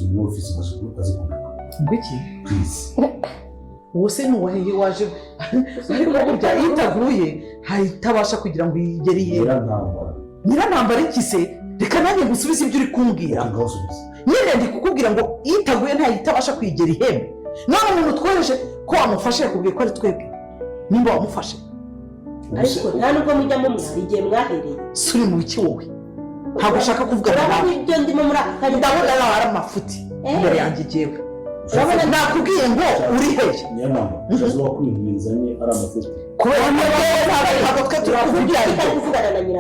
unyuze mu office bazikunda ngwiki please wose nuwahe waje ariko burya yitaguye hayitabasha kugira ngo igere iye nyirantambara ikise reka nanjye gusubiza ibyo uri kumbwira nyine ndi kukubwira ngo yitaguye ntayitabasha kwigera ihembe none umuntu twoheje ko wamufashe yakubwiye ko ari twebwe nimba wamufashe ariko nta nubwo mujya mu mwari igihe mwahereye suri mu biki wowe ntabwo ushaka kuvugana nawe ibyo ndimo muri aka kanya ndabona nawe ari amafuti imbere yanjye jyewe urabona nakubwiye ngo uri hehe nyamama uzazo wakwimwizanye ari amafuti kubera ntabwo twe tukumva ibyo ari byo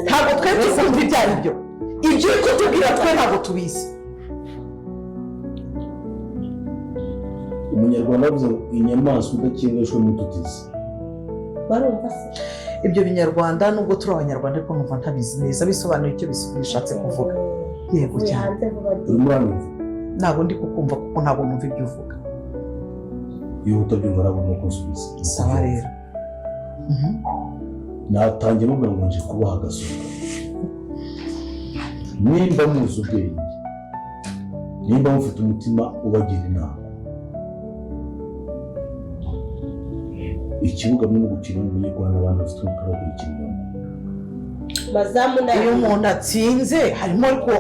ntabwo twe tukumva ibyo ari byo ibyo uri kutubwira twe ntabwo tubizi umunyarwanda avuze inyamaswa udakingishwe n'ututizi barumva se ibyo binyarwanda nubwo turi abanyarwanda ariko numva ntabizi neza bisobanuye icyo bishatse kuvuga yego cyane ntabwo ndi kukumva kuko ntabwo numva ibyo uvuga iyo utabyumva ntabwo nuko nsubiza sawa rero natangiye mubwira ngo nje kubaha agasopo nimba muzi ubwenge nimba mufite umutima ubagira inama ikibuga muri gukina n'umunyarwanda abantu bafite umupira wo gukinamo mazamu na iyo umuntu atsinze harimo ariko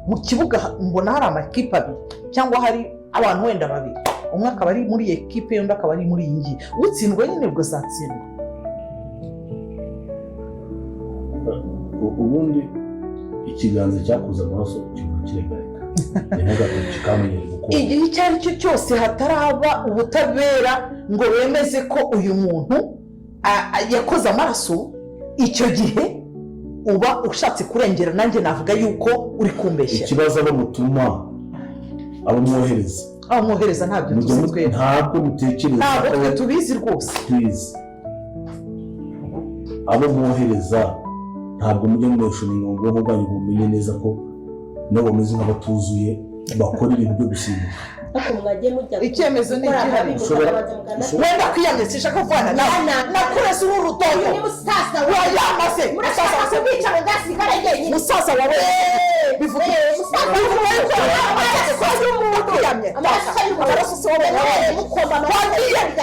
mu kibuga mbona hari amakipe abiri cyangwa hari abantu wenda babiri umwe akaba ari muri iyi ekipe undi akaba ari muri iyi ngiyi utsindwa nyine ubwo azatsindwa ubundi ikiganza cyakuze amaraso kiba kiregareka ntugatoki kamenyere gukora igihe icyo ari cyo cyose hataraba ubutabera ngo bemeze ko uyu muntu yakoze amaraso icyo gihe uba ushatse kurengera nanjye navuga yuko uri kumbeshya ikibazo abo mutuma abo mwohereza ntabyo tuzi twe ntabwo mutekereza ntabwo twe tubizi rwose please abo mwohereza ntabwo mujya mweshuninga ngo ubwonko bwanyu bumenye neza ko nabo bameze nk'abatuzuye bakora ibintu byo gusimbuka icyemezo ni igihari wenda kwiyamye sinshaka kuvana nakurese uru rutongo wayamase musaza wicara ngasigara yenyine musaza wawe bivuga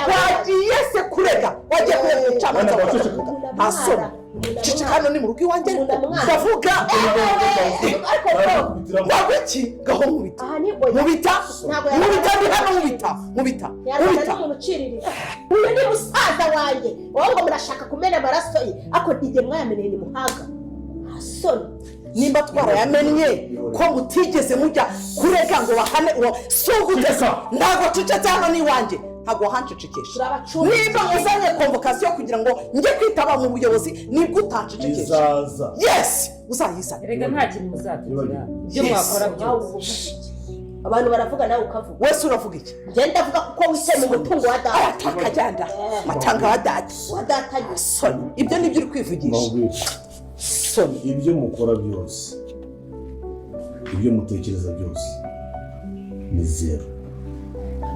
wagiye se kurega wagiye kurega umucamanza asoma hano ni mu rugo iwanjye ndavuga ntabwo iki gaho mubita ndi hano mubita uyu ni musaza wanjye wowe ngo murashaka kumena amaraso ye ako ntige mwayameneye ni muhaga asoni nimba twarayamennye ko mutigeze mujya kurega ngo bahane uwo sugutesa ntabwo tucetse hano n'iwanjye ntabwo hancecekesha niba uzanye konvokasiyo kugira ngo njye kwitaba mu buyobozi nibwo utancecekesha yes uzayizane rega nta kintu muzagira ibyo mwakora byose abantu baravuga nawe ukavuga wese uravuga iki njye ndavuga kuko wise mu mutungo wa data atakajyanda matanga wa data soni ibyo nibyo uri kwivugisha soni ibyo mukora byose ibyo mutekereza byose ni zero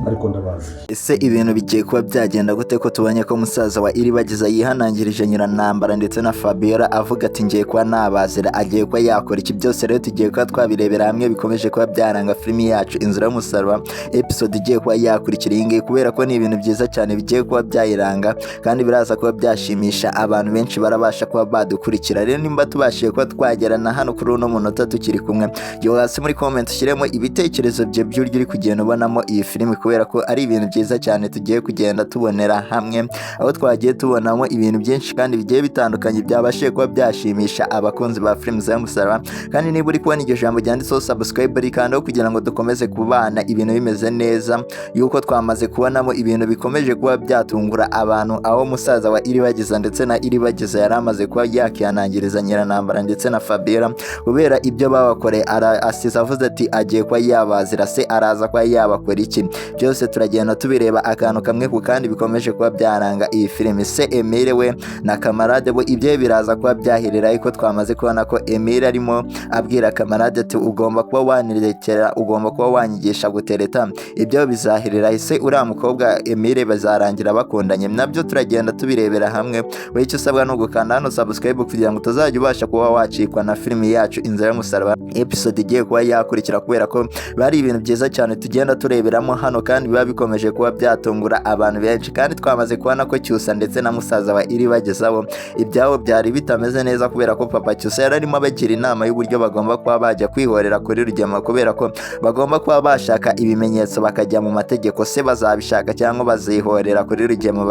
ariko ndabazi ese ibintu bigiye kuba byagenda gute ko tubonye ko musaza wa IRIBAGIZA yihanangirije nyirantambara ndetse na Fabiola avuga ati ngiye kuba nabazira agiye kuba yakora iki byose rero tugiye kuba twabirebera hamwe bikomeje kuba byaranga filimi yacu Inzira y'Umusaraba episode igiye kuba yakurikira iyi ngiyi kubera ko ni ibintu byiza cyane bigiye kuba byayiranga kandi biraza kuba byashimisha abantu benshi barabasha kuba badukurikira rero nimba tubashiye kuba twagerana hano kuri uno munota tukiri kumwe yo hasi muri comment ushyiremo ibitekerezo bye by'uryo uri kugenda ubonamo iyi filimi kubera ko ari ibintu byiza cyane tugiye kugenda tubonera hamwe aho twagiye tubonamo ibintu byinshi kandi bigiye bitandukanye byabashije kuba byashimisha abakunzi ba filimi z'Umusaraba kandi niba uri kubona iryo jambo ryanditseho subscribe rikandaho kugira ngo dukomeze kubana ibintu bimeze neza yuko twamaze kubonamo ibintu bikomeje kuba byatungura abantu aho musaza wa IRIBAGIZA ndetse na IRIBAGIZA yari amaze kuba yakihanangiriza nyirantambara ndetse na Fabiola kubera ibyo babakoreye asize avuze ati agiye kuba yabazira se araza kuba yabakora iki byose turagenda tubireba akantu kamwe ku kandi bikomeje kuba byaranga iyi filime. Se Emile we na kamarade bo ibyo biraza kuba byahirira, ariko twamaze kubona ko Emile arimo abwira kamarade ati ugomba kuba wanirekera, ugomba kuba wanyigisha gutereta, ibyo bizahirira ise uriya mukobwa Emile bazarangira bakundanye. Nabyo turagenda tubirebera hamwe. Wowe icyo usabwa no gukanda hano subscribe kugira ngo utazajya ubasha kuba wacikwa na filime yacu Inzira y'Umusaraba episode igiye kuba yakurikira, kubera ko bari ibintu byiza cyane tugenda tureberamo hano kandi biba bikomeje kuba byatungura abantu benshi. Kandi twamaze kubona ko Cyusa ndetse na musaza wa Iribagizaho ibyabo byari bitameze neza, kubera ko papa Cyusa yararimo abagira inama y'uburyo bagomba kuba bajya kwihorera kuri Rugema, kubera ko bagomba kuba bashaka ibimenyetso bakajya mu mategeko. Se bazabishaka cyangwa bazihorera kuri Rugema,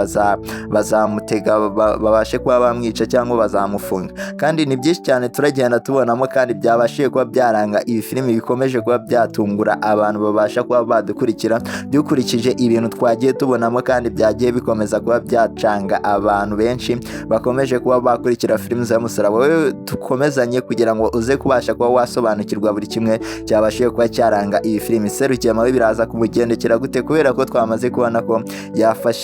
bazamutega babashe kuba bamwica cyangwa bazamufunga. Kandi ni byinshi cyane turagenda tubonamo kandi byabashije kuba byaranga iyi filime bikomeje kuba byatungura abantu babasha kuba badukurikira dukurikije ibintu twagiye tubonamo, kandi byagiye bikomeza kuba byacanga abantu benshi bakomeje kuba bakurikira filime z'Umusaraba. Wowe tukomezanye kugira ngo uze kubasha kuba wasobanukirwa buri kimwe cyabashije kuba cyaranga iyi filime. Se Rugema we biraza kumugendekera gute, kubera ko twamaze kubona ko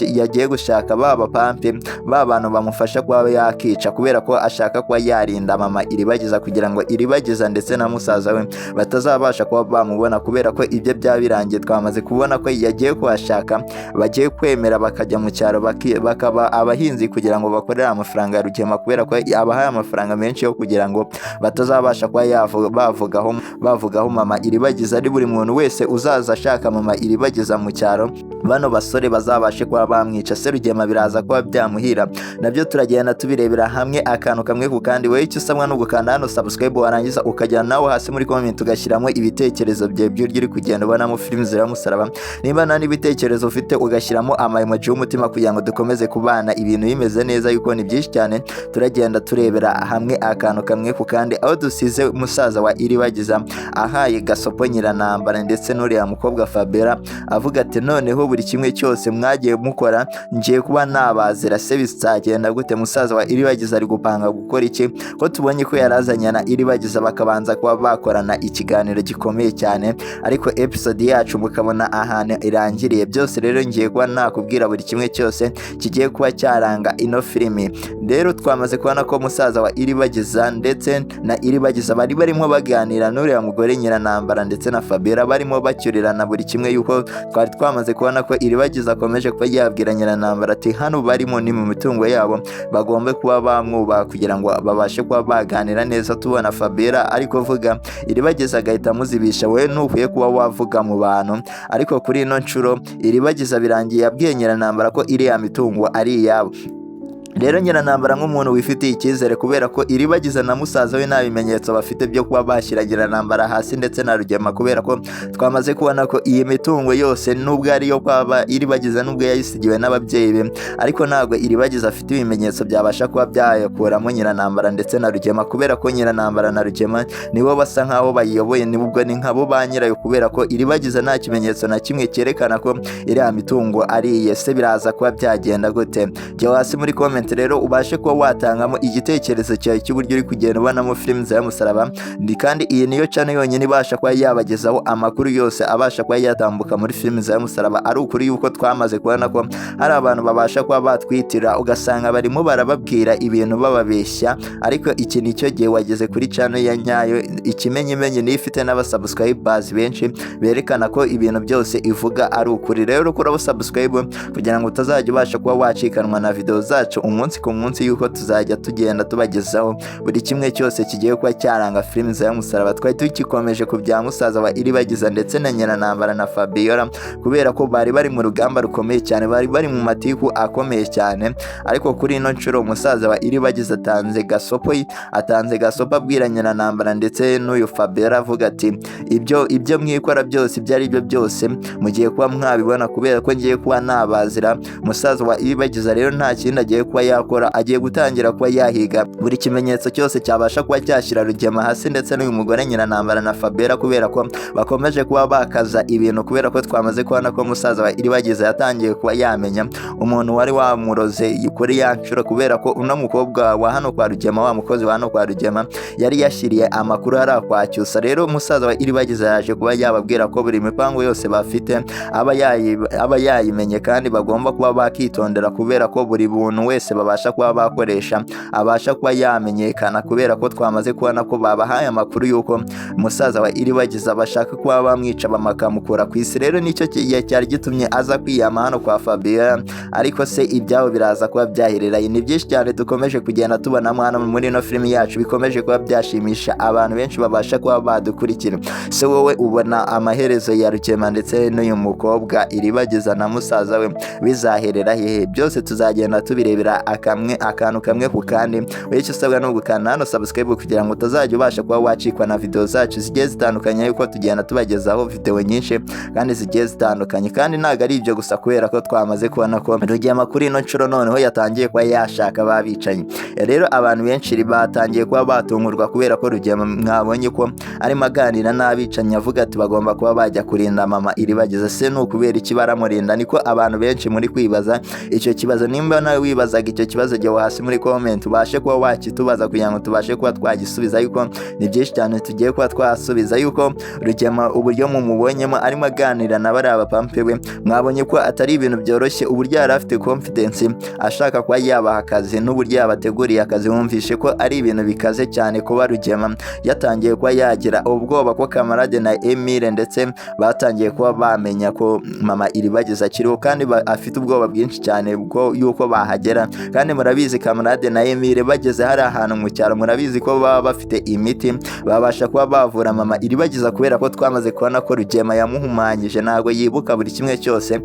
yagiye gushaka baba pampe bantu bamufasha kuba yakica, kubera ko ashaka kuba yarinda mama Iribagiza kugira ngo Iribagiza ndetse na musaza we batazabasha kuba bamubona, kubera ko ibyo byabirangiye. Twamaze kubona ko yagiye kuhashaka, bagiye kwemera bakajya mu cyaro bakaba abahinzi kugira ngo bakorere amafaranga ya Rugema, kubera ko abahaye amafaranga menshi yo kugira ngo batazabasha kuba bavugaho mama Iribagiza. Ari buri muntu wese uzaza ashaka mama Iribagiza mu cyaro bano basore bazabashe kuba bamwica. Se Rugema biraza kuba byamuhira. Nabyo turagenda tubirebera hamwe akantu kamwe ku kandi. Wowe icyo usabwa no gukanda hano subscribe, warangiza ukajya nawe hasi muri comment ugashyiramo ibitekerezo byawe by'uryo uri kugenda ubonamo filime z'Umusaraba. Niba nta n'ibitekerezo ufite ugashyiramo emoji y'umutima kugira ngo dukomeze kubana ibintu bimeze neza, yuko ni byinshi cyane turagenda turebera hamwe akantu kamwe ku kandi. Aho dusize musaza wa Iribagiza ahaye gasopo Nyiranambara ndetse n'uriya mukobwa Fabera avuga ati noneho buri kimwe cyose mwagiye mukora ngiye kuba nabazira. Se bizagenda gute? Musaza wa Iribagiza ari gupanga gukora iki, ko tubonye ko yarazanye na Iribagiza bakabanza kuba bakorana ikiganiro gikomeye cyane, ariko episode yacu mukabona ahantu irangiriye. Byose rero ngiye kuba nakubwira buri kimwe cyose kigiye kuba cyaranga ino filime. Rero twamaze kubona ko musaza wa Iribagiza ndetse na Iribagiza bari barimo baganira n'uriya mugore Nyiranambara ndetse na Fabera, barimo bacyurirana buri kimwe, yuko twari twamaze kubona ko Iribagiza akomeje kuba yabwira Nyiranambara ati hano barimo ni mu mitungo yabo, bagomba kuba bamwubaha kugira ngo babashe kuba baganira neza. Tubona Fabera ariko vuga, Iribagiza agahita amuzibisha, wowe ntukwiye kuba wavuga mu bantu. Ariko kuri ino nshuro Iribagiza birangiye yabwiye Nyiranambara ko iriya mitungo ari iyabo. Rero Nyiranambara nk'umuntu wifitiye icyizere, kubera ko Iribagiza na musaza we nta bimenyetso bafite byo kuba bashyira Nyiranambara hasi ndetse na Rugema, kubera ko twamaze kubona ko iyi mitungo yose nubwo ari yo kwaba Iribagiza nubwo yayisigiwe n'ababyeyi be, ariko ntabwo Iribagiza afite ibimenyetso byabasha kuba byayakuramo Nyiranambara ndetse na Rugema, kubera ko Nyiranambara na Rugema nibo basa nkaho bayiyoboye, nibwo ni nkabo ba nyirayo, kubera ko Iribagiza nta kimenyetso na kimwe cyerekana ko iriya mitungo ari iye. Se biraza kuba byagenda gute? Jya hasi muri comment rero ubashe kuba watangamo igitekerezo cyawe cy'uburyo uri kugenda ubonamo filime z'Umusaraba. Kandi iyi niyo channel yonyine ibasha kuba yabagezaho amakuru yose abasha kuba yatambuka muri filime z'Umusaraba. Ari ukuri yuko twamaze kubona ko hari abantu babasha kuba batwitira ugasanga barimo barababwira ibintu bababeshya, ariko iki nicyo gihe wageze kuri channel ya nyayo. Ikimenyimenyi ni ifite n'abasubscribers benshi berekana ko ibintu byose ivuga ari ukuri. Rero kuri abo subscribe kugira ngo utazajya ubasha kuba wacikanwa na video zacu umunsi ku munsi, yuko tuzajya tugenda tubagezaho buri kimwe cyose kigiye kuba cyaranga filime z'Umusaraba. Twari tukikomeje ku bya musaza wa Iribagiza ndetse na Nyiranambara na Fabiola, kubera ko bari mu rugamba rukomeye cyane, bari mu matiku akomeye cyane. Ariko kuri ino nshuro musaza wa Iribagiza atanze gasopo abwira Nyiranambara ndetse n'uyu Fabiola avuga ati ibyo mwikora byose ibyo ari byo byose mugiye kuba mwabibona, kubera ko ngiye kuba nabazira. Musaza wa Iribagiza rero nta kindi agiye kuba kuba yakora, agiye gutangira kuba yahiga buri kimenyetso cyose cyabasha kuba cyashyira Rugema hasi ndetse n'uyu mugore Nyirantambara na Fabiola, kubera ko bakomeje kuba bakaza ibintu, kubera ko twamaze kubona ko musaza wa IRIBAGIZA yatangiye kuba yamenya umuntu wari wamuroze kuri ya nshuro, kubera ko uno mukobwa wa hano kwa Rugema, wa mukozi wa hano kwa Rugema yari yashyiriye amakuru hari kwa Cyusa. Rero musaza wa IRIBAGIZA yaje kuba yababwira ko buri mipango yose bafite aba yayimenye kandi bagomba kuba bakitondera, kubera ko buri buntu wese babasha kuba bakoresha abasha kuba yamenyekana, kubera ko twamaze kubona ko babahaye amakuru yuko musaza wa IRIBAGIZA bashaka kuba bamwica bakamukura ku isi. Rero nicyo cyari gitumye aza kwiyama hano kwa Fabiola, ariko se ibyabo biraza kuba byahereraye. Ni byinshi cyane dukomeje kugenda tubonamo hano muri ino filimi yacu bikomeje kuba byashimisha abantu benshi babasha kuba badukurikira. Se wowe ubona amaherezo ya Rugema ndetse n'uyu mukobwa IRIBAGIZA na musaza we bizaherera hehe? Byose tuzagenda tubirebera akantu kamwe ku kandi. Icyo usabwa no gukanda hano subscribe kugira ngo utazajya ubasha kuba wacikwa na video zacu zigiye zitandukanye, yuko tugenda tubagezaho video nyinshi kandi zigiye zitandukanye. Kandi ntago ari ibyo gusa, kubera ko twamaze kubona ko Rugema kuri ino nshuro noneho yatangiye kuba yashaka babicanyi. Rero abantu benshi batangiye kuba batungurwa, kubera ko Rugema mwabonye ko arimo aganira n'abicanyi avuga ati bagomba kuba bajya kurinda mama IRIBAGIZA. Se ni ukubera iki baramurinda? Niko abantu benshi muri kwibaza icyo kibazo. Nimba nawe wibazaga icyo kibazo, jya hasi muri comment ubashe kuba wakitubaza kugira ngo tubashe kuba twagisubiza, yuko ni byinshi cyane tugiye kuba twasubiza. Yuko Rugema uburyo mumubonyemo arimo aganira na bari abapampe we, mwabonye ko atari ibintu byoroshye. Uburyo yari afite confidence ashaka kuba yabaha akazi n'uburyo yabateguriye akazi, wumvishe ko ari ibintu bikaze cyane kuba Rugema yatangiye kuba yagira ubwoba ko kamarade na Emile ndetse batangiye kuba bamenya ko mama IRIBAGIZA akiriho, kandi afite ubwoba bwinshi cyane yuko bahagera. Kandi murabizi kamarade na Emile bageze hari ahantu mu cyaro, murabizi ko baba bafite imiti babasha kuba bavura mama IRIBAGIZA, kubera ko twamaze kubona ko Rugema yamuhumanyije, ntago yibuka buri kimwe cyose.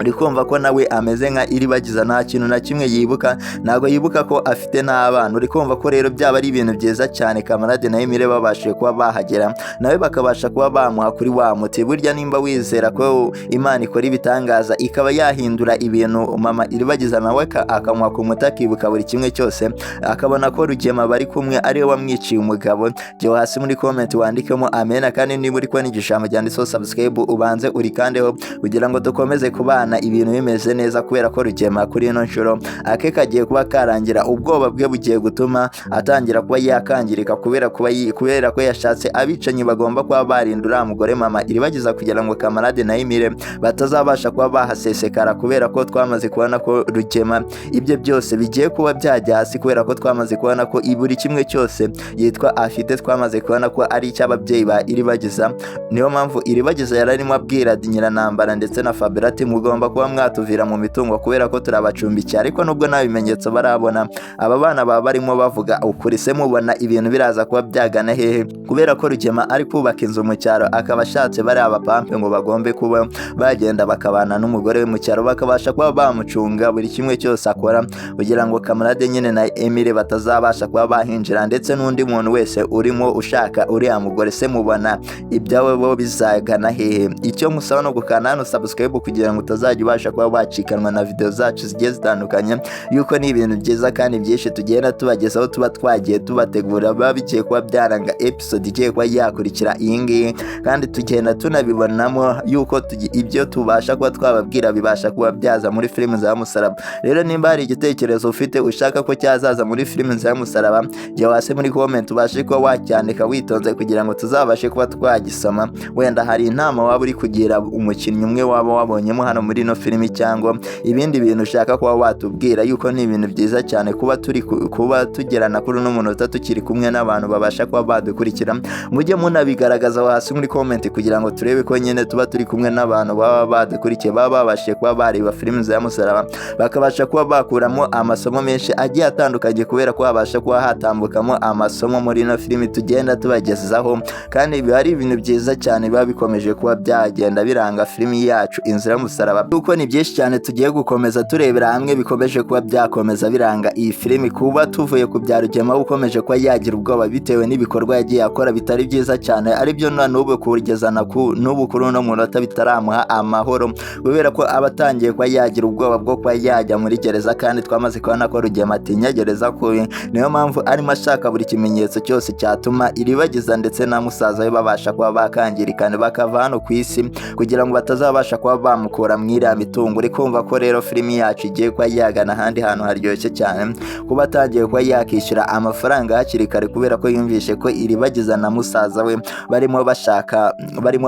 uri kumva ko nawe ameze nka IRIBAGIZA, nta kintu na kimwe yibuka, ntago yibuka ko afite n'abana. Uri kumva ko rero byaba ari ibintu byiza cyane kamarade na Emile babashije kuba bahagera, nawe bakabasha kuba bamuha kuri wa muti. Burya nimba wizera ko Imana ikora ibitangaza ikaba yahindura ibintu, mama IRIBAGIZA nawe akamuha ku muti akibuka buri kimwe cyose, akabona ko Rugema bari kumwe ariwe wamwiciye umugabo. Jya hasi muri comment wandikemo amena, kandi niba uri kubona igishamo cyanditseho subscribe ubanze urikandeho kugira ngo dukomeze kubana ibintu bimeze neza, kubera ko Rugema kuri ino nshuro ake kagiye kuba karangira, ubwoba bwe bugiye gutuma atangira kuba yakangirika, kubera ko yashatse abicanyi bagomba kuba barindura umugore mama IRIBAGIZA kugira ngo kamarade na Emile batazabasha kuba bahasesekara, kubera ko twamaze kubona ko Rugema ibyo byose bigiye kuba byajya hasi, kubera ko twamaze kubona ko buri kimwe cyose yitwa afite, twamaze kubona ko ari icy'ababyeyi ba IRIBAGIZA. Niyo mpamvu IRIBAGIZA yararimo abwira Nyirantambara ndetse na Fabiola ati mugomba kuba mwatuvira mu mitungo, kubera ko turabacumbikiye. Ariko nubwo nta bimenyetso barabona, aba bana baba barimo bavuga ukuri. Se mubona ibintu biraza kuba byagana hehe? Kubera ko Rugema ari kubaka inzu mu cyaro, akaba ashatse bari abapampe ngo bagombe kuba bagenda bakabana n'umugore we mu cyaro, bakabasha kuba bamucunga buri kimwe cyose akora, kugira ngo kamarade nyine na Emile batazabasha kuba bahinjira, ndetse n'undi muntu wese urimo ushaka uriya mugore. Se mubona ibyawe bo bizagana hehe? Icyo musaba no gukanda hano subscribe kugira ngo utazajya ubasha kuba wacikanwa na video zacu zigiye zitandukanye, yuko ni ibintu byiza kandi byinshi tugenda tubagezaho, tuba twagiye tubategura, biba bigiye kuba byaranga episode igiye kuba yakurikira iyi ngiyi, kandi tugenda tunabibonamo yuko ibyo tubasha kuba twababwira bibasha kuba byaza muri filime za Musaraba. Rero nimba hari igitekerezo ufite ushaka ko cyazaza muri filime za Musaraba, jya hasi muri comment ubashe kuba wacyandika witonze kugira ngo tuzabashe kuba twagisoma. Wenda hari inama waba uri kugira umukinnyi umwe waba wabonyemo hano muri no filimi, cyangwa ibindi bintu ushaka kuba watubwira, yuko ni ibintu byiza cyane kuba tugerana kuri uno munota tukiri kumwe n'abantu babasha kuba badukurikira. Mujye munabigaragaza hasi muri comment kugira ngo turebe ko nyine tuba turi kumwe n'abantu baba badukurikiye, baba babashije kuba bareba filime za Musaraba, bakabasha kuba bakuramo amasomo menshi agiye atandukanye, kubera ko habasha kuba hatambukamo amasomo muri ino filimi tugenda tubagezaho. Kandi biba ari ibintu byiza cyane biba bikomeje kuba byagenda biranga filimi yacu Inzira y'Umusaraba y'umusaraba. Kuko ni byinshi cyane tugiye gukomeza turebera hamwe bikomeje kuba byakomeza biranga iyi filimi, kuba tuvuye ku bya Rugema ukomeje kuba yagira ubwoba bitewe n'ibikorwa yagiye akora bitari byiza cyane, ari byo na n'ubu kugezana n'ubu kuri uno munota bitaramuha amahoro, kubera ko abatangiye kuba yagira ubwoba bwo kuba yajya muri gereza, kandi twamaze kubona ko Rugema atinya gereza kubi. Niyo mpamvu arimo ashaka buri kimenyetso cyose cyatuma Iribagiza ndetse na musaza we babasha kuba bakangirikana bakava hano ku isi, kugira ngo batazabasha kuba bamukura mu iriya mitungo. Uri kumva ko rero filimi yacu igiye kuba yagana ahandi hantu haryoshye cyane, kuba atangiye kuba yakishyura amafaranga hakiri kare, kubera ko yumvishe ko Iribagiza na musaza we barimo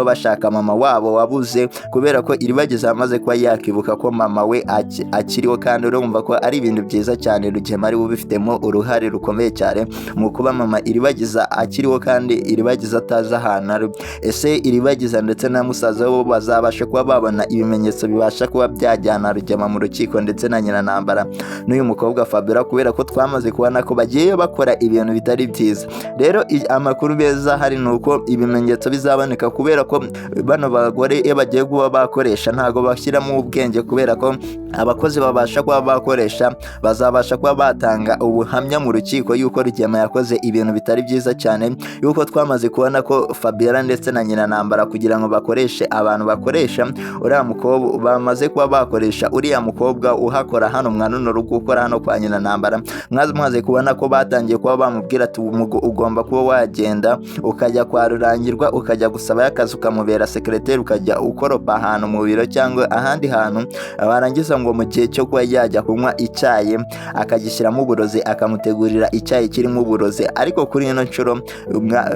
bashaka mama wabo wabuze, kubera ko Iribagiza yamaze kuba yakibuka ko mama we akiriho, kandi urumva ko ari ibintu byiza cyane Rugema ari bubifitemo uruhare rukomeye cyane mu kuba mama Iribagiza akiriho kandi Iribagiza atazi ahantu ari. Ese Iribagiza ndetse na musaza we bazabasha kuba babona ibimenyetso bibasha kuba byajyana Rugema mu rukiko ndetse na Nyiranambara n'uyu mukobwa Fabiola, kubera ko twamaze kubona ko bagiye bakora ibintu bitari byiza. Rero amakuru beza hari nuko ibimenyetso bizaboneka, kubera ko bano bagore iyo bagiye kuba bakoresha ntago bashyiramo ubwenge, kubera ko abakozi babasha kuba bakoresha bazabasha kuba batanga ubuhamya mu rukiko yuko Rugema yakoze ibintu bitari byiza cyane, yuko twamaze kubona ko Fabiola ndetse na Nyiranambara kugira ngo bakoreshe abantu bakoresha uriya mukobwa, bamaze kuba bakoresha uriya mukobwa uhakora hano mwana no rugo ukora hano kwa Nyiranambara. Mwaze kubona ko batangiye kuba bamubwira ati ugomba kuba wagenda ukajya kwa Rurangirwa ukajya gusaba akazi ukamubera secretary, ukajya ukoropa ahantu mu biro cyangwa ahandi hantu, barangiza ngo mu gihe cyo kuba yajya kunywa icyayi akagishyiramo uburozi, akamutegurira icyayi kirimo uburozi. Ariko kuri ino nshuro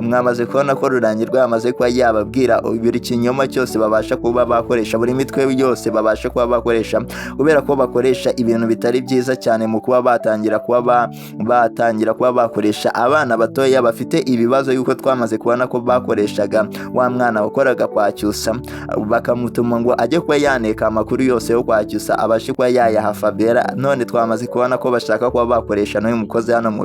mwamaze kubona ko Rurangirwa yamaze kuba yababwira buri kinyoma cyose babasha kuba bakoresha, buri mitwe yose babasha kuba bakoresha, kubera ko bakoresha ibintu bitari byiza cyane mu kuba batangira kuba bakoresha abana batoya bafite ibibazo, yuko twamaze kubona ko bakoreshaga wa mwana wakoraga kwa Cyusa, bakamutuma ngo ajye kuba yaneka amakuru yose yo kwa Cyusa abashe kuba yayaha Fabiola. None twamaze kubona ko bashaka kuba bakoresha n'uyu mukozi hano mu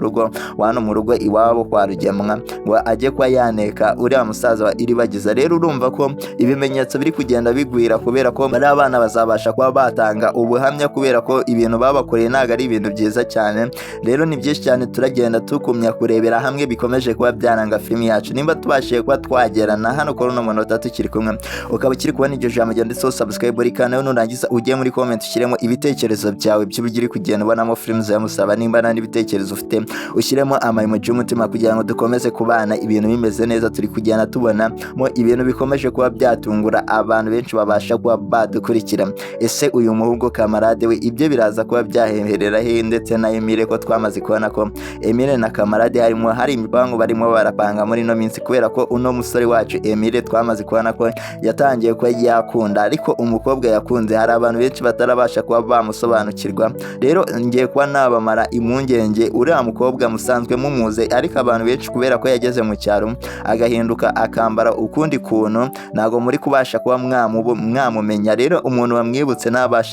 rugo iwabo kwa Rugema ngo ajye kuba yaneka uriya musaza wa Iribagiza. Rero urumva ko ibimenyetso biri kugenda bigwira, kubera ko bari abana bazabasha kuba batanga ubuhamya, kubera ko ibintu babakoreye ntabwo ari ibintu byiza cyane. Rero ni byinshi cyane turagenda tukumya kurebera hamwe bikomeje kuba byananga filimi yacu. Nimba tubashije kuba twagerana hano kuri uno munota tukiri kumwe, ukaba ukiri kubona iryo jambo ryanditseho subscribe rikana, nurangiza ugiye muri comment ushyiremo ibitekerezo byawe by'uburyo uri kugenda ubonamo filimi y'umusaraba. Nimba nandi bitekerezo ufite ushyiremo emoji y'umutima, kugira ngo dukomeze kubana ibintu bimeze neza. Turi kugenda tubona mo ibintu bikomeje kuba byatungura abantu benshi babasha kuba badukurikira. Ese uyu muhungu kamarade we ibyo biraza kuba byahemberera he? Ndetse na Emile, ko twamaze kubona ko Emile na kamarade hari imipango barimo barapanga muri no minsi, kubera ko uno musore wacu Emile twamaze kubona ko yatangiye kuba yakunda, ariko umukobwa yakunze hari abantu benshi batarabasha kuba bamusobanukirwa. Rero ngiye kuba nabamara impungenge uriya mukobwa musanzwe mumuze, ariko abantu benshi kubera ko yageze mu cyaro agahinduka akambara ukundi kuntu ntago muri kubasha kuba mwamumenya. Rero umuntu wamwibutse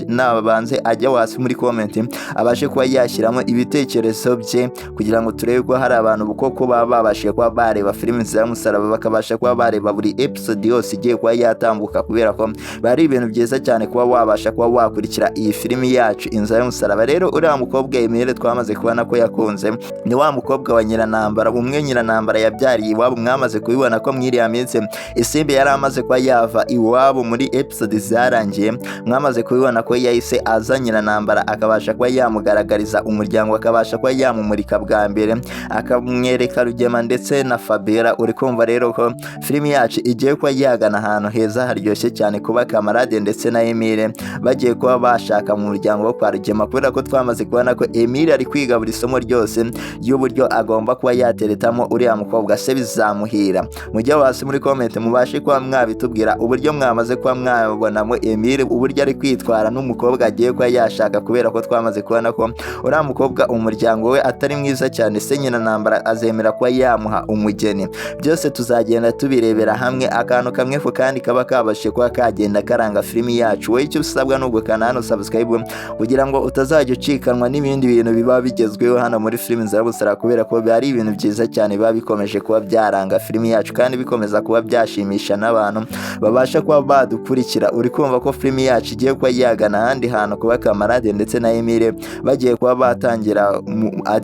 nabanze ajya hasi muri comment abashe kuba yashyiramo ibitekerezo bye, kugira ngo turebe ko hari abantu koko baba babashije kuba bareba filimi y'umusaraba, bakabasha kuba bareba buri episode yose igiye kuba yatambuka, kubera ko bari ibintu byiza cyane kuba wabasha kuba wakurikira iyi filimi yacu Inzira y'umusaraba. Rero uriya mukobwa Emile twamaze kubona ko yakunze ni wa mukobwa wa Nyiranambara, umwe Nyiranambara yabyariye iwabo. Mwamaze kubibona ko mwiriya minsi Isimbi yari amaze kuba yava iwabo muri episode zarangiye. Mwamaze kubibona ko yahise aza Nyiranambara akabasha kuba yamugaragariza umuryango, akabasha kuba yamumurika bwa mbere, akamwereka Rugema ndetse na Fabiola. Uri kumva rero ko filimi yacu igiye kuba yagana ahantu heza haryoshye cyane, kuba kamarade ndetse na Emile bagiye kuba bashaka mu muryango wo kwa Rugema, kubera ko twamaze kubona ko Emile ari kwiga buri somo ryose y'uburyo agomba kuba yateretamo uriya mukobwa. Se bizamuhira? Mujye hasi muri comment mubashe kuba mwabitubwira uburyo mwamaze kuba mwabonamo Emile uburyo ari kwitwara n'umukobwa agiye kuba yashaka, kubera ko twamaze kubona ko uriya mukobwa umuryango we atari mwiza cyane. Se Nyiranambara azemera kuba yamuha umugeni. Byose tuzagenda tubirebera hamwe akantu kamwe ku kandi kaba kabashe kuba kagenda karanga filimi yacu. Wowe icyo usabwa n'ubwo kana hano subscribe kugira ngo utazajya ucikanwa n'ibindi bintu biba bigezweho hano muri filime INZIRA YU'UMUSARABA, kubera ko ari ibintu byiza cyane biba bikomeje kuba byaranga filime yacu kandi bikomeza kuba byashimisha n'abantu babasha kuba badukurikira. Uri kumva ko filime yacu igiye kuba yagana ahandi hantu kuba Kamarade ndetse na Emile bagiye kuba batangira,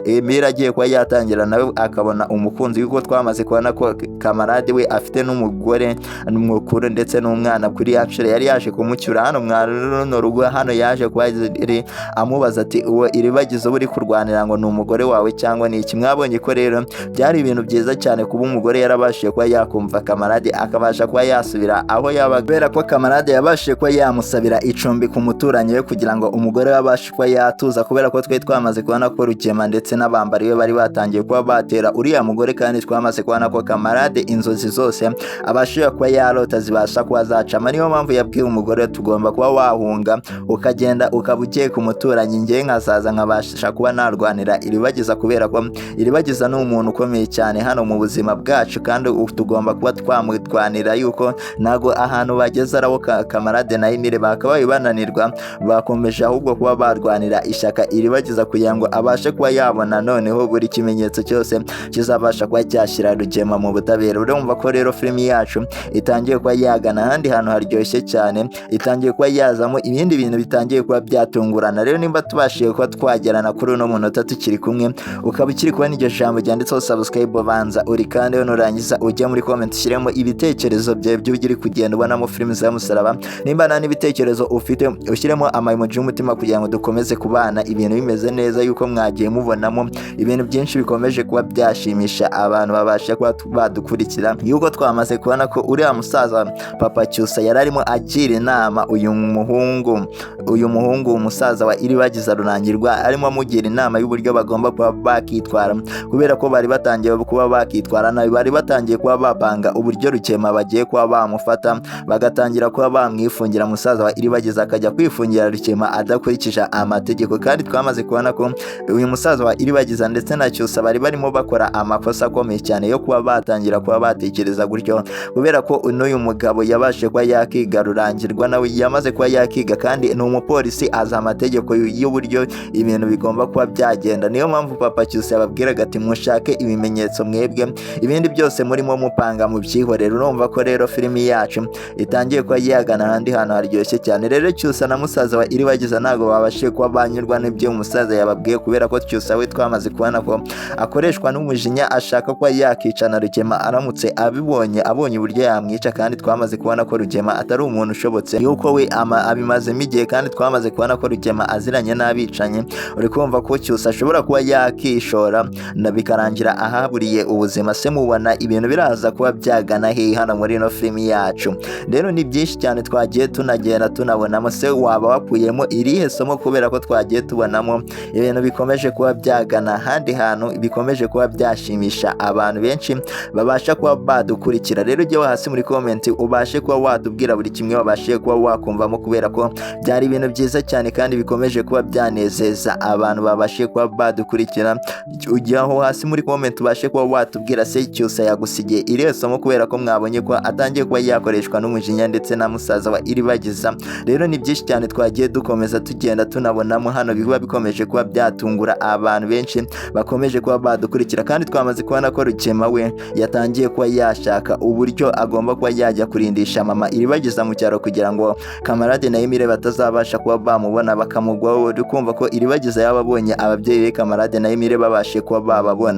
Emile agiye kuba yatangira nawe akabona umukunzi, yuko twamaze kubona ko Kamarade we afite n'umugore n'umukuru ndetse n'umwana kuri actually yari yaje kumucyura hano mwaruno rugo. Hano yaje kuba amubaza ati uwo iribagiza uri kurwanira ngo ni umugore wawe cyangwa ni iki? Mwabonye ko rero byari ibintu byiza cyane kuba umugore yarabashije kuba yakumva Kamarade akabasha kuba yasubira aho yabaga, kubera ko Kamarade yabashije kuba yamusabira icumbi ku muturanyi we kugira ngo umugore we abashe kuba yatuza, kubera ko twari twamaze kubona ko Rugema ndetse n'abambari be bari batangiye kuba batera uriya mugore, kandi twamaze kubona ko Kamarade inzozi zose abashije kuba yarota zibasha kuba zacama. Niyo mpamvu yabwiye umugore tugomba kuba wahunga ukagenda ukaba ugiye ku muturanyi, ngiye nkazaza nkabasha kuba narwanira Iribagiza, kubera ko Iribagiza ni umuntu ukomeye cyane hano mu buzima bwacu kandi tugomba kuba twamurwanira, yuko ntago ahantu bageze arabo Kamarade na Emile bakabaye bananirwa, bakomeje ahubwo kuba barwanira ishyaka Iribagiza kugira ngo abashe kuba yabona noneho buri kimenyetso cyose kizabasha kuba cyashyira Rugema mu butabera. Urumva ko rero filime yacu itangiye kuba yagana ahandi hantu haryoshye cyane, itangiye kuba yazamo ibindi bintu bitangiye kuba byatungurana. Rero nimba tubashije kuba twagerana kuri uno munota tukiri kumwe, ukaba ukiri kubona iryo jambo ryanditseho subscribe, banza uri kandi nurangiza ujye muri comment ushyiremo ibitekerezo byawe by'ugiri kugenda ubonamo filime INZIRA YU'UMUSARABA. Nimba nta n'ibitekerezo ufite ushyiremo amaemoji y'umutima kugira ngo dukomeze kubana ibintu bimeze neza, yuko mwagiye mubonamo ibintu byinshi bikomeje kuba byashimisha abantu babasha kuba badukurikira, yuko twamaze kubona ko uriya musaza Papa Cyusa yari arimo agira inama uyu muhungu umusaza wa Iribagiza Rurangirwa, arimo amugira inama y'uburyo bagomba kuba bakitwara, kubera ko bari batangiye kuba bakitwara nabi, bari batangiye kuba bapanga uburyo Rugema bagiye kuba bamufata, bagatangira kuba bamwifungira musaza wa Iribagiza akajya kwifungira Rugema adakurikije amategeko. Kandi twamaze kubona ko uyu musaza wa Iribagiza ndetse na Cyusa bari barimo bakora amakosa akomeye cyane yo kuba batangira kuba batekereza gutyo, kubera ko n'uyu mugabo yabashe kuba yakiga Rurangirwa nawe yamaze kuba yakiga, kandi ni umupolisi azi amategeko y'uburyo ibintu bigomba kuba byagenda. Niyo mpamvu Papa Cyusa yababwiraga ati mushake ibimenyetso mwebwe, ibindi byose murimo mupanga mu byihorere. Urumva ko rero filimi yacu itangiye kuba yagana ahandi hantu haryoshye cyane. Rero Cyusa na musaza wa Iribagiza ntago babashije kuba banyurwa n'ibyo umusaza yababwiye, kubera ko Cyusa we twamaze kubona ko akoreshwa n'umujinya ashaka kuba yakicana Rugema aramutse abonye uburyo yamwica, kandi twamaze kubona ko Rugema atari umuntu ushobotse, yuko we abimazemo igihe, kandi twamaze kubona ko Rugema aziranye n'abicanyi. Uri kumva ko Cyusa ashobora kuba yakishora bikarangira ahaburiye ubuzima. Se mubona ibintu biraza kuba byagana hehe hano muri ino filimi yacu? Rero ni byinshi cyane twagiye tunagenda tunabonamo. Se waba wakuyemo irihe somo? Kubera ko twagiye tubonamo ibintu bikomeje kuba byagana ahandi hantu, bikomeje kuba byashimisha abantu benshi babasha kuba badukurikira. Rero ujye hasi muri comment ubashe kuba watubwira buri kimwe wabashe kuba wakumvamo, kubera ko byari ibintu byiza cyane kandi bikomeje kuba byanezeza abantu babashe kuba badukurikira. Ujye aho hasi muri comment ubashe kuba watubwira se Cyusa yagusigiye irihe somo, kubera ko mwabonye ko atangiye kuba yakoreshwa n'umujinya ndetse na musaza wa Iribagiza. Rero ni byinshi cyane twagiye dukomeza tugenda tunabonamo hano, biba bikomeje kuba byatungura abantu benshi bakomeje kuba badukurikira. Kandi twamaze kubona ko Rugema we yatangiye kuba yashaka uburyo agomba kuba yajya kurindisha mama Iribagiza mu cyaro, kugira ngo Kamarade na Emile batazabasha kuba bamubona bakamugwaho. Uri kumva ko Iribagiza yababonye ababyeyi be Kamarade na Emile babashe kuba bababona.